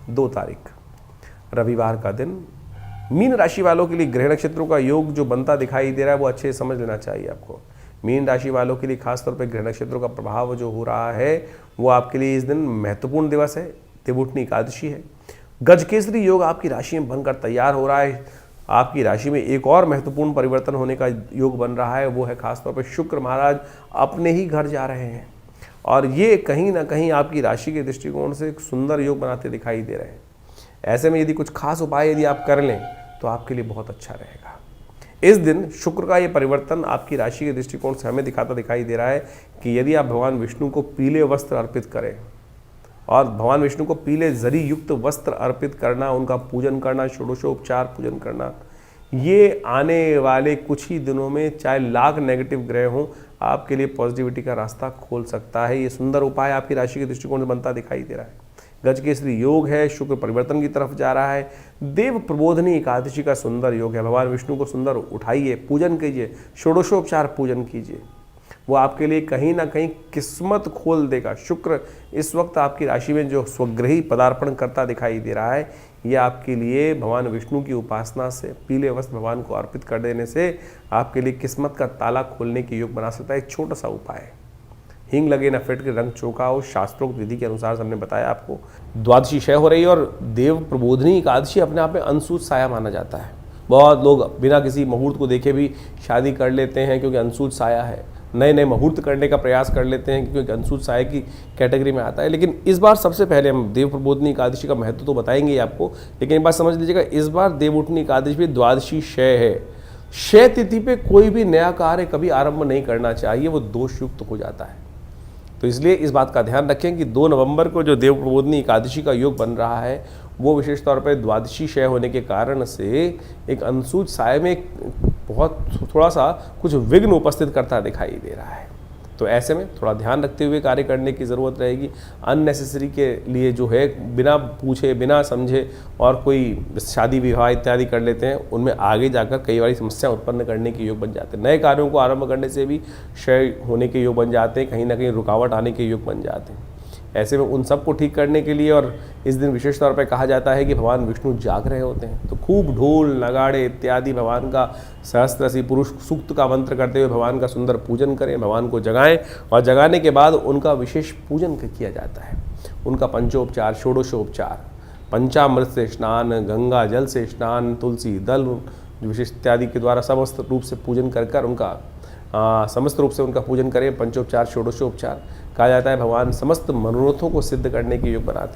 2 तारीख रविवार का दिन। मीन राशि वालों के लिए ग्रह नक्षत्रों का योग जो बनता दिखाई दे रहा है वो अच्छे से समझ लेना चाहिए आपको। मीन राशि वालों के लिए खासतौर पर ग्रह नक्षत्रों का प्रभाव जो हो रहा है वो आपके लिए इस दिन महत्वपूर्ण दिवस है। देवउठनी एकादशी है। गजकेसरी योग आपकी राशि में बनकर तैयार हो रहा है। आपकी राशि में एक और महत्वपूर्ण परिवर्तन होने का योग बन रहा है, वो है खासतौर पर शुक्र महाराज अपने ही घर जा रहे हैं और ये कहीं ना कहीं आपकी राशि के दृष्टिकोण से एक सुंदर योग बनाते दिखाई दे रहे हैं। ऐसे में यदि कुछ खास उपाय यदि आप कर लें तो आपके लिए बहुत अच्छा रहेगा। इस दिन शुक्र का ये परिवर्तन आपकी राशि के दृष्टिकोण से हमें दिखाता दिखाई दे रहा है कि यदि आप भगवान विष्णु को पीले वस्त्र अर्पित करें और भगवान विष्णु को पीले जरी युक्त वस्त्र अर्पित करना, उनका पूजन करना, षोडशोपचार पूजन करना, ये आने वाले कुछ ही दिनों में चाहे लाख नेगेटिव ग्रह हों आपके लिए पॉजिटिविटी का रास्ता खोल सकता है। ये सुंदर उपाय आपकी राशि के दृष्टिकोण से बनता दिखाई दे रहा है। गजकेसरी योग है, शुक्र परिवर्तन की तरफ जा रहा है। देव प्रबोधनी एकादशी का सुंदर योग है। भगवान विष्णु को सुंदर उठाइए, पूजन कीजिए, षोडशोपचार पूजन कीजिए, वो आपके लिए कहीं ना कहीं किस्मत खोल देगा। शुक्र इस वक्त आपकी राशि में जो स्वग्रही पदार्पण करता दिखाई दे रहा है, ये आपके लिए भगवान विष्णु की उपासना से, पीले वस्त्र भगवान को अर्पित कर देने से आपके लिए किस्मत का ताला खोलने के योग बना सकता है। एक छोटा सा उपाय है, हींग लगे न फिट के रंग चौका हो, शास्त्रोक्त विधि के अनुसार हमने बताया आपको। द्वादशी क्षय हो रही है और देव प्रबोधनी एकादशी अपने आप में अनसूत साया माना जाता है। बहुत लोग बिना किसी मुहूर्त को देखे भी शादी कर लेते हैं क्योंकि अनसूत साया है। नए नए मुहूर्त करने का प्रयास कर लेते हैं क्योंकि अनसूत साया की कैटेगरी में आता है। लेकिन इस बार सबसे पहले हम देव प्रबोधनी एकादशी का महत्व तो बताएंगे ही आपको, लेकिन एक बात समझ लीजिएगा, इस बार देवउठनी एकादशी भी द्वादशी क्षय है। क्षय तिथि पे कोई भी नया कार्य कभी आरंभ नहीं करना चाहिए, वो दोषयुक्त हो जाता है। तो इसलिए इस बात का ध्यान रखें कि 2 नवंबर को जो देव प्रबोधनी एकादशी का योग बन रहा है वो विशेष तौर पर द्वादशी क्षय होने के कारण से एक अनसूत साय में बहुत थोड़ा सा कुछ विघ्न उपस्थित करता दिखाई दे रहा है। तो ऐसे में थोड़ा ध्यान रखते हुए कार्य करने की ज़रूरत रहेगी। अननेसेसरी के लिए जो है बिना पूछे बिना समझे और कोई शादी विवाह इत्यादि कर लेते हैं, उनमें आगे जाकर कई बार समस्या उत्पन्न करने के योग बन जाते हैं। नए कार्यों को आरंभ करने से भी क्षय होने के योग बन जाते हैं, कहीं ना कहीं रुकावट आने के योग बन जाते हैं। ऐसे में उन सबको ठीक करने के लिए और इस दिन विशेष तौर पर कहा जाता है कि भगवान विष्णु जाग रहे होते हैं, तो खूब ढोल नगाड़े इत्यादि भगवान का सहस्त्रसी पुरुष सूक्त का मंत्र करते हुए भगवान का सुंदर पूजन करें, भगवान को जगाएं और जगाने के बाद उनका विशेष पूजन किया जाता है। उनका पंचोपचार, षोडशोपचार, पंचामृत से स्नान, गंगा जल से स्नान, तुलसी दल विशेष इत्यादि के द्वारा समस्त रूप से पूजन कर उनका समस्त रूप से उनका पूजन करें। पंचोपचार, षोडशोपचार कहा जाता है भगवान समस्त मनोरथों को सिद्ध करने के योग बनाते हैं।